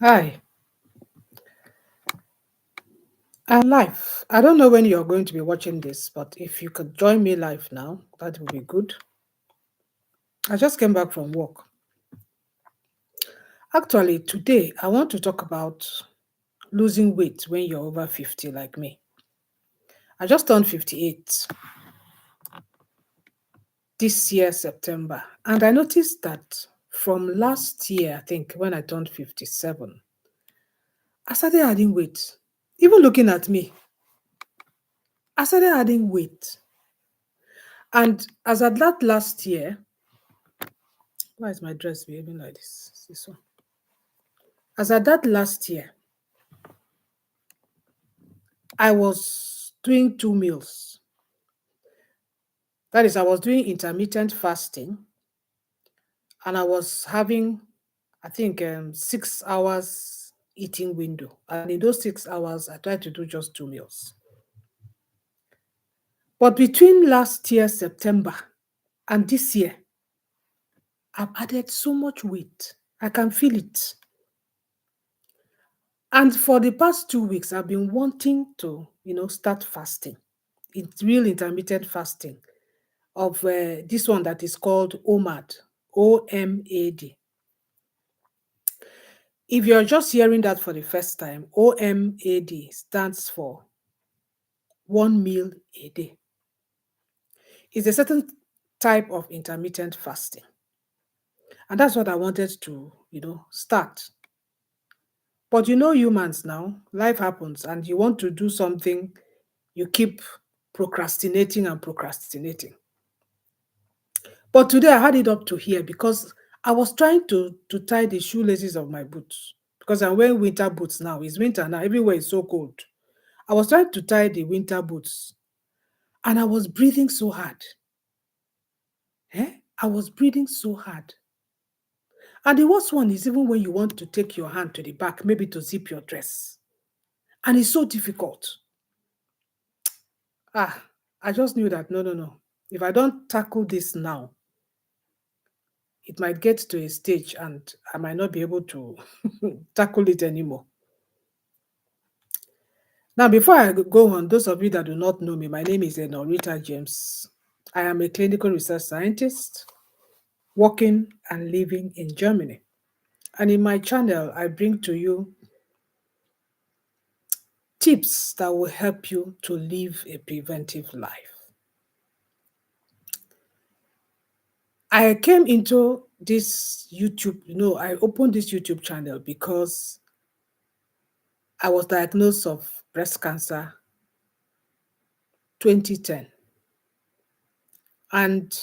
Hi, I'm live. I don't know when you're going to be watching this, but if you could join me live now, that would be good. I just came back from work. Actually, today I want to talk about losing weight when you're over 50, like me. I just turned 58 this year, September, and I noticed that from last year, I think, when I turned 57, I started adding weight. Even looking at me, I started adding weight. And as at that last year, why is my dress behaving like this? This one. As at that last year, I was doing 2 meals. That is, I was doing intermittent fasting and I was having, I think, 6 hours eating window. And in those 6 hours, I tried to do just 2 meals. But between last year, September, and this year, I've added so much weight. I can feel it. And for the past 2 weeks, I've been wanting to, start fasting. It's real intermittent fasting of this one that is called OMAD, OMAD. If you're just hearing that for the first time, OMAD stands for 1 meal a day. It's a certain type of intermittent fasting. And that's what I wanted to, start. But humans now, life happens and you want to do something, you keep procrastinating and procrastinating. But today I had it up to here because I was trying to tie the shoelaces of my boots because I'm wearing winter boots now. It's winter now. Everywhere is so cold. I was trying to tie the winter boots and I was breathing so hard. I was breathing so hard. And the worst one is even when you want to take your hand to the back, maybe to zip your dress. And it's so difficult. I just knew that no. If I don't tackle this now, it might get to a stage and I might not be able to tackle it anymore. Now, before I go on, those of you that do not know me, my name is Norita James. I am a clinical research scientist working and living in Germany. And in my channel, I bring to you tips that will help you to live a preventive life. I came into this YouTube, I opened this YouTube channel because I was diagnosed of breast cancer 2010. And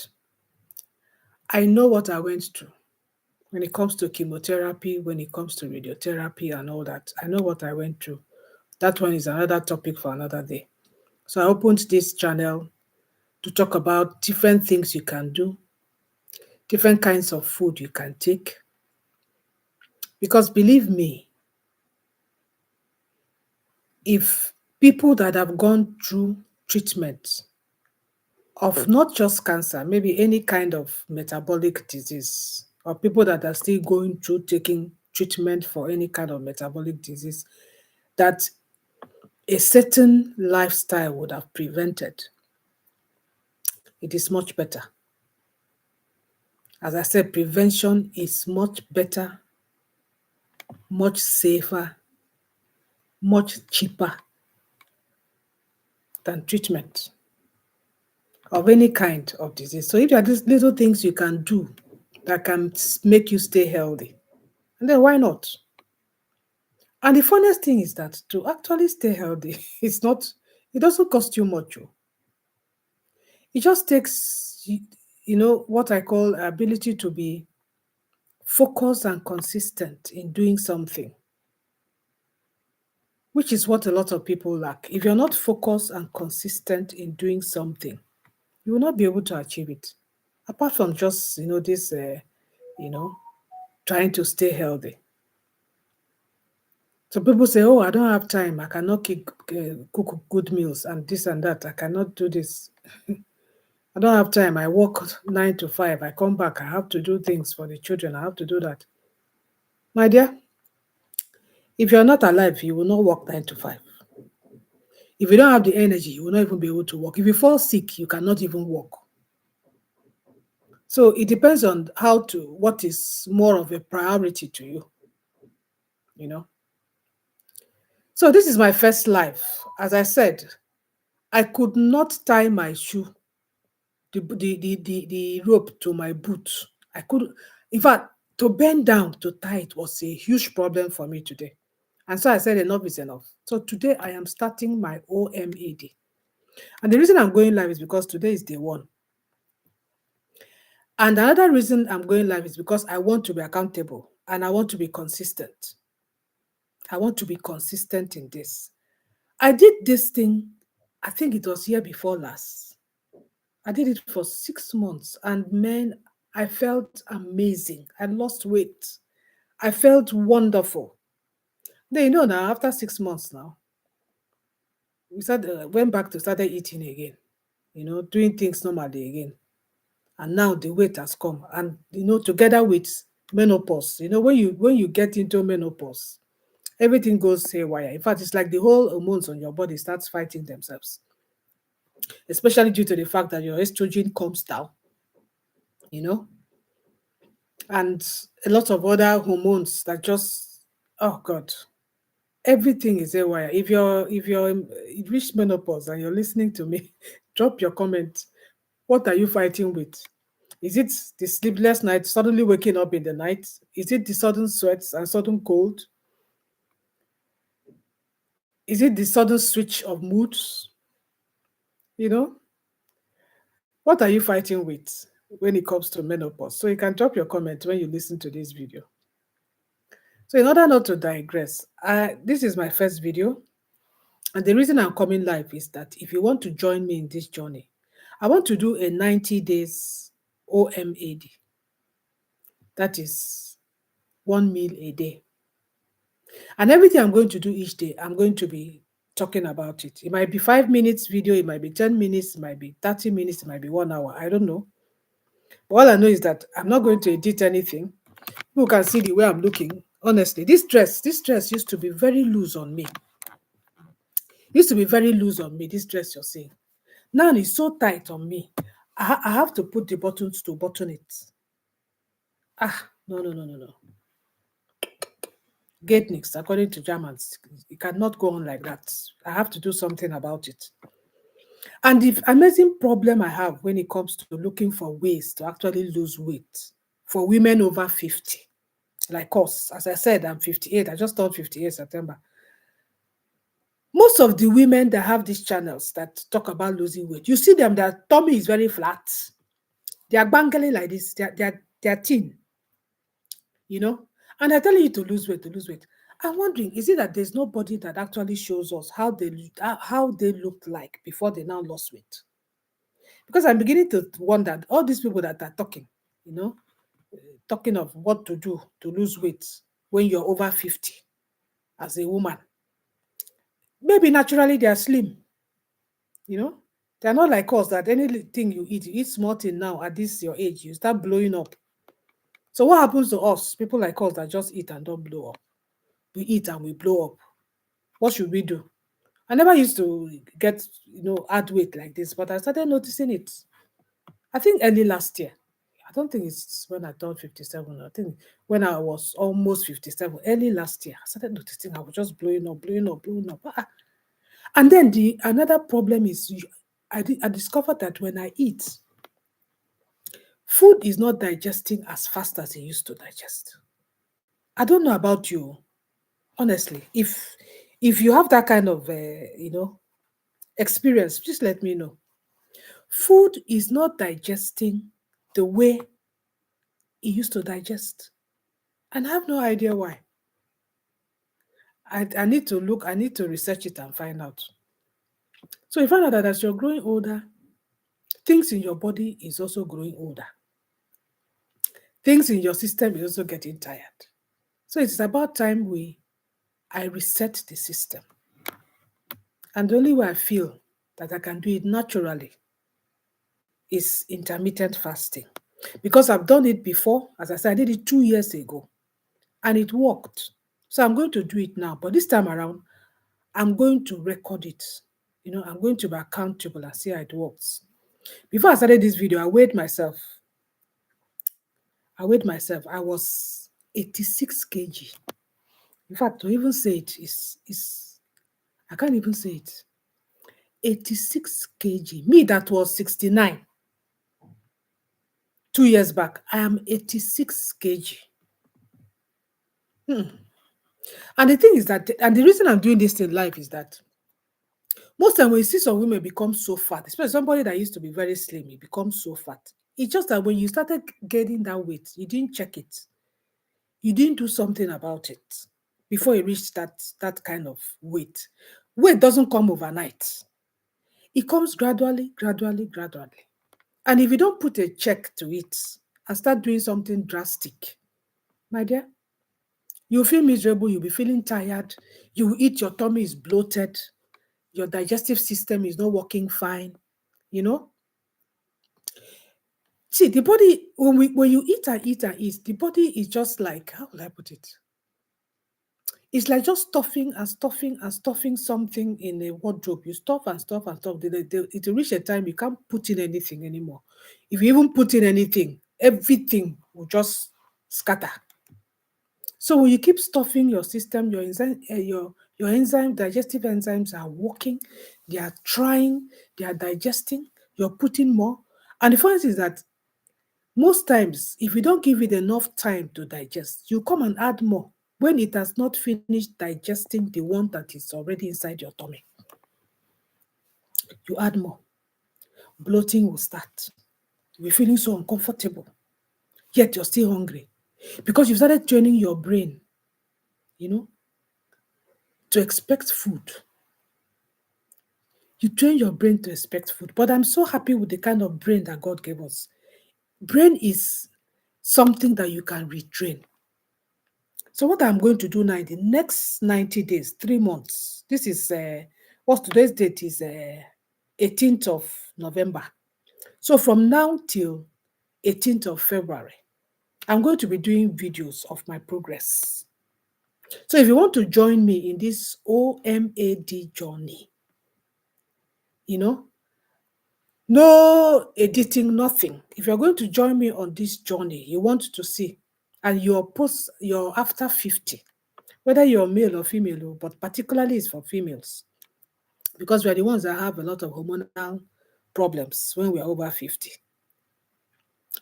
I know what I went through when it comes to chemotherapy, when it comes to radiotherapy and all that. I know what I went through. That one is another topic for another day. So I opened this channel to talk about different things you can do, different kinds of food you can take. Because believe me, if people that have gone through treatment of not just cancer, maybe any kind of metabolic disease, or people that are still going through taking treatment for any kind of metabolic disease, that a certain lifestyle would have prevented, it is much better. As I said, prevention is much better, much safer, much cheaper than treatment of any kind of disease. So if there are these little things you can do that can make you stay healthy, and then why not? And the funniest thing is that to actually stay healthy, it doesn't cost you much. It just takes, what I call ability to be focused and consistent in doing something, which is what a lot of people lack. If you're not focused and consistent in doing something, you will not be able to achieve it. Apart from just, trying to stay healthy. So people say, oh, I don't have time. I cannot cook good meals and this and that. I cannot do this. I don't have time. I work 9 to 5. I come back. I have to do things for the children. I have to do that. My dear, If you're not alive, you will not work 9 to 5. If you don't have the energy, you will not even be able to work. If you fall sick, you cannot even work. So it depends on what is more of a priority to you, you know. So this is my first life. As I said, I could not tie my shoe, the rope to my boot. I could, in fact, to bend down to tie it was a huge problem for me today. And so I said, enough is enough. So today I am starting my OMAD. And the reason I'm going live is because today is day one. And another reason I'm going live is because I want to be accountable and I want to be consistent. I want to be consistent in this. I did this thing, I think it was year before last. I did it for 6 months, and man, I felt amazing. I lost weight. I felt wonderful. Then, now after 6 months now, went back to started eating again, doing things normally again. And now the weight has come. And together with menopause, when you get into menopause, everything goes haywire. In fact, it's like the whole hormones on your body starts fighting themselves, especially due to the fact that your estrogen comes down, you know, and a lot of other hormones that just, oh God, everything is haywire. If you reach menopause and you're listening to me, drop your comment. What are you fighting with? Is it the sleepless night, suddenly waking up in the night? Is it the sudden sweats and sudden cold? Is it the sudden switch of moods? You know, what are you fighting with when it comes to menopause? So you can drop your comment when you listen to this video. So in order not to digress, this is my first video. And the reason I'm coming live is that if you want to join me in this journey, I want to do a 90 days OMAD. That is 1 meal a day. And everything I'm going to do each day, I'm going to be talking about it. It might be 5 minutes video, it might be 10 minutes, it might be 30 minutes, it might be 1 hour. I don't know. But all I know is that I'm not going to edit anything. People can see the way I'm looking. Honestly, this dress used to be very loose on me. Used to be very loose on me, this dress you're seeing. Now it's so tight on me. I have to put the buttons to button it. No. Gate nichts, according to Germans, it cannot go on like that. I have to do something about it. And the amazing problem I have when it comes to looking for ways to actually lose weight for women over 50, like us, as I said, I'm 58. I just turned 58 September. Most of the women that have these channels that talk about losing weight, you see them, their tummy is very flat. They are bangling like this. They're thin, and they're telling you to lose weight. I'm wondering, is it that there's nobody that actually shows us how they looked like before they now lost weight? Because I'm beginning to wonder, all these people that are talking, talking of what to do to lose weight when you're over 50 as a woman. Maybe naturally they are slim, They're not like us that anything you eat small thing now at this your age, you start blowing up. So what happens to us, people like us that just eat and don't blow up? We eat and we blow up. What should we do? I never used to get, add weight like this, but I started noticing it. I think early last year. I don't think it's when I turned 57. I think when I was almost 57, early last year, I started noticing I was just blowing up. And then another problem is I discovered that when I eat, food is not digesting as fast as it used to digest. I don't know about you, honestly. If you have that kind of experience, just let me know. Food is not digesting the way it used to digest, and I have no idea why. I need to look, I need to research it and find out. So you find out that as you're growing older, things in your body is also growing older. Things in your system is also getting tired. So it's about time I reset the system. And the only way I feel that I can do it naturally is intermittent fasting. Because I've done it before. As I said, I did it 2 years ago. And it worked. So I'm going to do it now. But this time around, I'm going to record it. I'm going to be accountable and see how it works. Before I started this video, I weighed myself. I was 86 kg. In fact, to even say it is I can't even say it. 86 kg. Me that was 69 2 years back. I am 86 kg. And the thing is that, and the reason I'm doing this in life is that most time when you see some women become so fat, especially somebody that used to be very slim, he becomes so fat. It's just that when you started getting that weight, you didn't check it. You didn't do something about it before you reached that kind of weight. Weight doesn't come overnight. It comes gradually, gradually, gradually. And if you don't put a check to it and start doing something drastic, my dear, you'll feel miserable, you'll be feeling tired, you eat, your tummy is bloated, your digestive system is not working fine, you know. See, the body, when you eat and eat and eat, the body is just like, how will I put it? It's like just stuffing and stuffing and stuffing something in a wardrobe. You stuff and stuff and stuff. It will reach a time you can't put in anything anymore. If you even put in anything, everything will just scatter. So when you keep stuffing your system, your enzyme, digestive enzymes are working, they are trying, they are digesting, you're putting more. And the funny thing is that most times, if you don't give it enough time to digest, you come and add more when it has not finished digesting the one that is already inside your tummy. You add more. Bloating will start. You're feeling so uncomfortable, yet you're still hungry because you started training your brain, to expect food. You train your brain to expect food. But I'm so happy with the kind of brain that God gave us. Brain is something that you can retrain. So what I'm going to do now in the next 90 days, 3 months, this is, what's today's date is 18th of November. So from now till 18th of February, I'm going to be doing videos of my progress. So if you want to join me in this OMAD journey, no editing, nothing. If you're going to join me on this journey, you want to see, and you're after 50, whether you're male or female, but particularly it's for females, because we're the ones that have a lot of hormonal problems when we're over 50.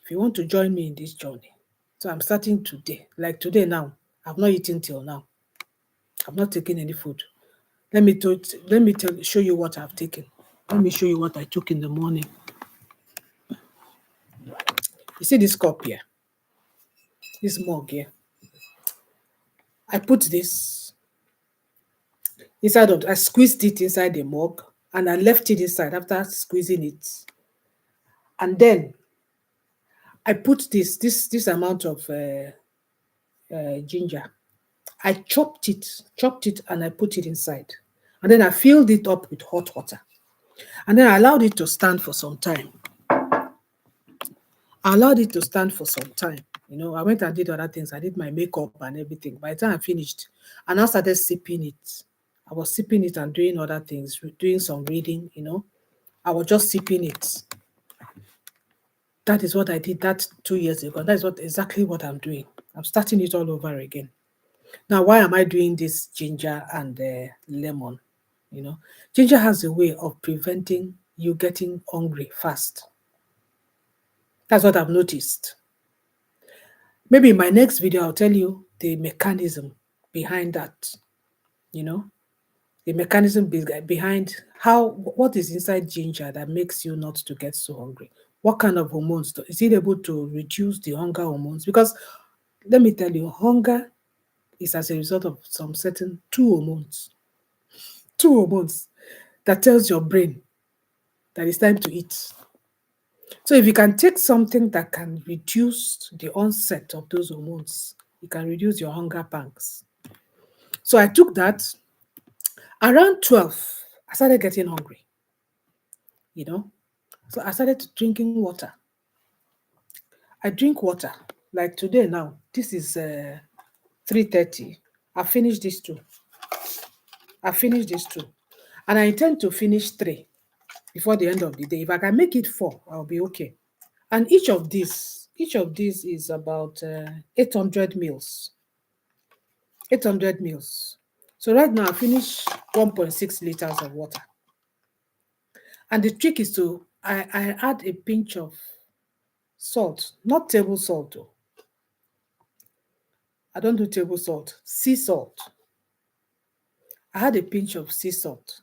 If you want to join me in this journey, so I'm starting today. Like today now, I've not eaten till now. I've not taken any food. Let me show you what I've taken. Let me show you what I took in the morning. You see this cup here? This mug here. I put this I squeezed it inside the mug and I left it inside after squeezing it. And then I put this amount of ginger. I chopped it and I put it inside. And then I filled it up with hot water. And then I allowed it to stand for some time. I went and did other things. I did my makeup and everything. By the time I finished, I now started sipping it. I was sipping it and doing other things, doing some reading, I was just sipping it. That is what I did that 2 years ago. That is exactly what I'm doing. I'm starting it all over again. Now, why am I doing this ginger and lemon? Ginger has a way of preventing you getting hungry fast. That's what I've noticed. Maybe in my next video, I'll tell you the mechanism behind that, the mechanism behind what is inside ginger that makes you not to get so hungry. What kind of hormones? Is it able to reduce the hunger hormones? Because let me tell you, hunger is as a result of some certain two hormones that tells your brain that it's time to eat. So if you can take something that can reduce the onset of those hormones, you can reduce your hunger pangs. So I took that. Around 12, I started getting hungry, So I started drinking water. I drink water. Like today now, this is 3:30. I finished these two. I finished these two. And I intend to finish 3 before the end of the day. If I can make it 4, I'll be okay. And each of these is about 800 meals. 800 meals. So right now I finish 1.6 liters of water. And the trick is I add a pinch of salt, not table salt though. I don't do table salt, sea salt. I add a pinch of sea salt,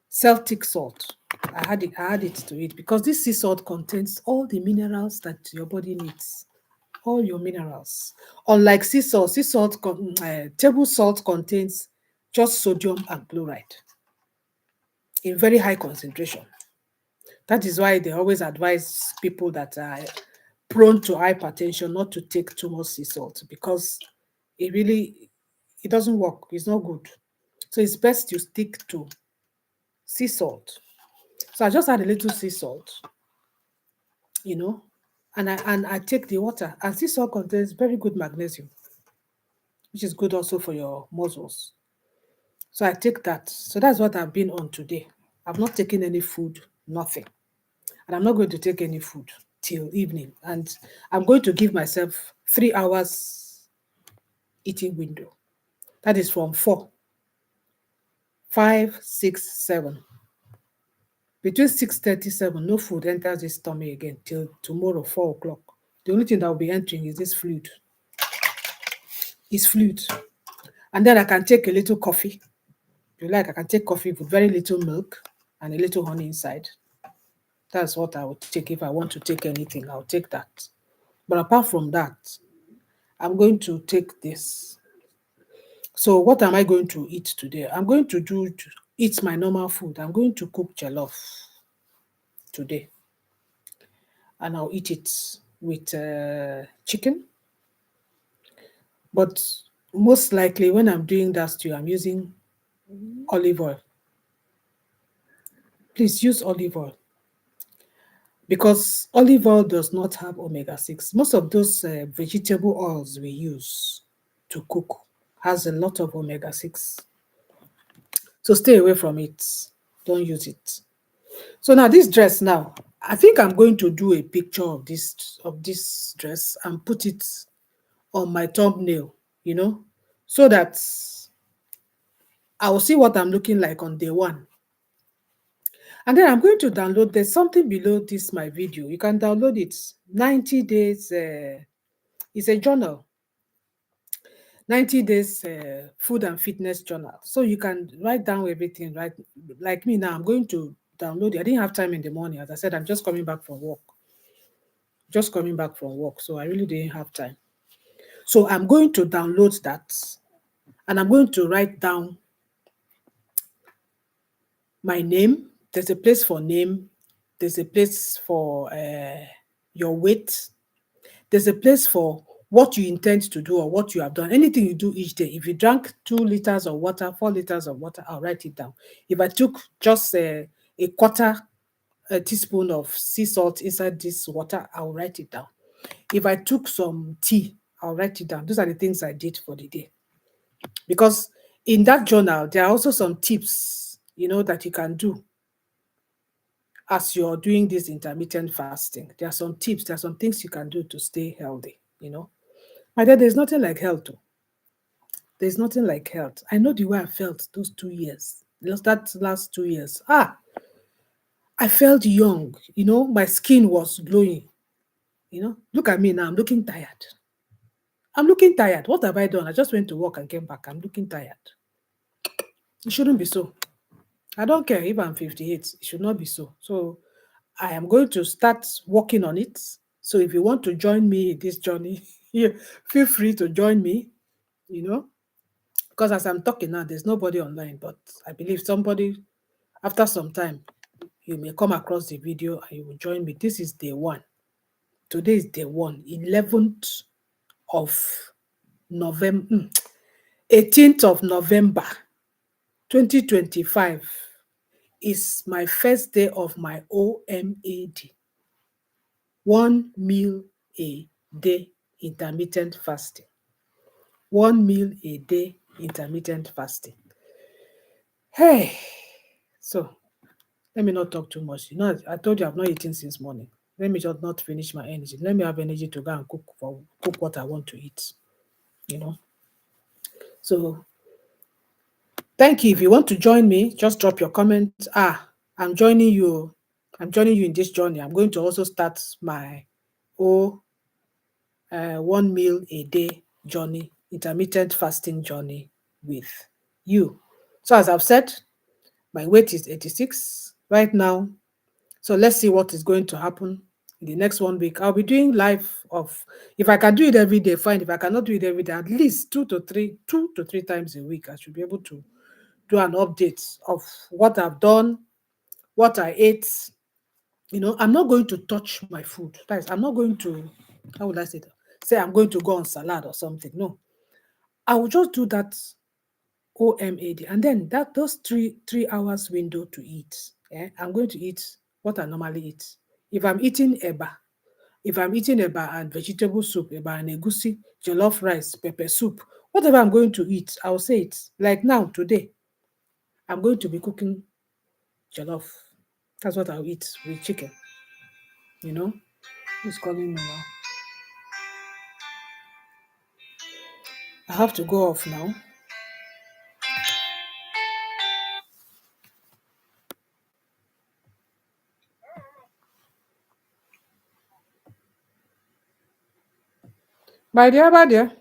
Celtic salt. I add it to it because this sea salt contains all the minerals that your body needs. All your minerals. Unlike table salt contains just sodium and chloride in very high concentration. That is why they always advise people that are prone to hypertension not to take too much sea salt because it doesn't work. It's not good. So it's best you stick to sea salt. So I just add a little sea salt, and I take the water. And sea salt contains very good magnesium, which is good also for your muscles. So I take that. So that's what I've been on today. I've not taken any food, nothing. And I'm not going to take any food till evening. And I'm going to give myself 3 hours eating window. That is from 4, 5, 6, 7. Between 6:37, no food enters this stomach again till tomorrow, 4 o'clock. The only thing that will be entering is this fluid. It's fluid. And then I can take a little coffee. If you like, I can take coffee with very little milk and a little honey inside. That's what I would take. If I want to take anything, I'll take that. But apart from that, I'm going to take this. So what am I going to eat today? I'm going to eat my normal food. I'm going to cook jollof today. And I'll eat it with chicken. But most likely when I'm doing that stew, I'm using olive oil. Please use olive oil. Because olive oil does not have omega-6. Most of those vegetable oils we use to cook has a lot of omega-6. So stay away from it. Don't use it. So now this dress now, I think I'm going to do a picture of this dress and put it on my thumbnail, so that I will see what I'm looking like on day 1. And then I'm going to download, there's something below this, my video. You can download it. 90 days, it's a journal. 90 days food and fitness journal. So you can write down everything, right? Like me now, I'm going to download it. I didn't have time in the morning. As I said, I'm just coming back from work. So I really didn't have time. So I'm going to download that and I'm going to write down my name. There's a place for name. There's a place for your weight. There's a place for what you intend to do or what you have done. Anything you do each day. If you drank 2 liters of water, 4 liters of water, I'll write it down. If I took just a quarter a teaspoon of sea salt inside this water, I'll write it down. If I took some tea, I'll write it down. Those are the things I did for the day. Because in that journal, there are also some tips, that you can do as you're doing this intermittent fasting. There are some tips, there are some things you can do to stay healthy, My dad, there's nothing like health. There's nothing like health. I know the way I felt those 2 years. That last 2 years. I felt young, my skin was glowing. Look at me now, I'm looking tired. What have I done? I just went to work and came back. I'm looking tired. It shouldn't be so. I don't care if I'm 58. It should not be so. So I am going to start working on it. So if you want to join me in this journey, feel free to join me, because as I'm talking now, there's nobody online, but I believe somebody, after some time, you may come across the video and you will join me. This is day 1. Today is day 1, 11th of November, 18th of November, 2025 is my first day of my OMAD, 1 meal a day intermittent fasting. 1 meal a day intermittent fasting. Hey, so let me not talk too much. You know, I told you I've not eaten since morning. Let me just not finish my energy. Let me have energy to go and cook what I want to eat. You know. So thank you. If you want to join me, just drop your comment. I'm joining you. I'm joining you in this journey. I'm going to also start my 1 meal a day journey, intermittent fasting journey with you. So as I've said, my weight is 86 right now. So let's see what is going to happen in the next 1 week. I'll be doing live of, if I can do it every day, fine. If I cannot do it every day, at least two to three times a week, I should be able to do an update of what I've done, what I ate. You know, I'm not going to touch my food. That is, I'm not going to, how would I say that? Say I'm going to go on salad or something. No, I will just do that OMAD, and then that those three hours window to eat. I'm going to eat what I normally eat. If I'm eating eba and vegetable soup, eba and egusi, jollof rice, pepper soup, whatever I'm going to eat, I'll say it. Like now, today, I'm going to be cooking jollof. That's what I'll eat with chicken. You know, who's calling me now? I have to go off now. Bye dear, bye dear.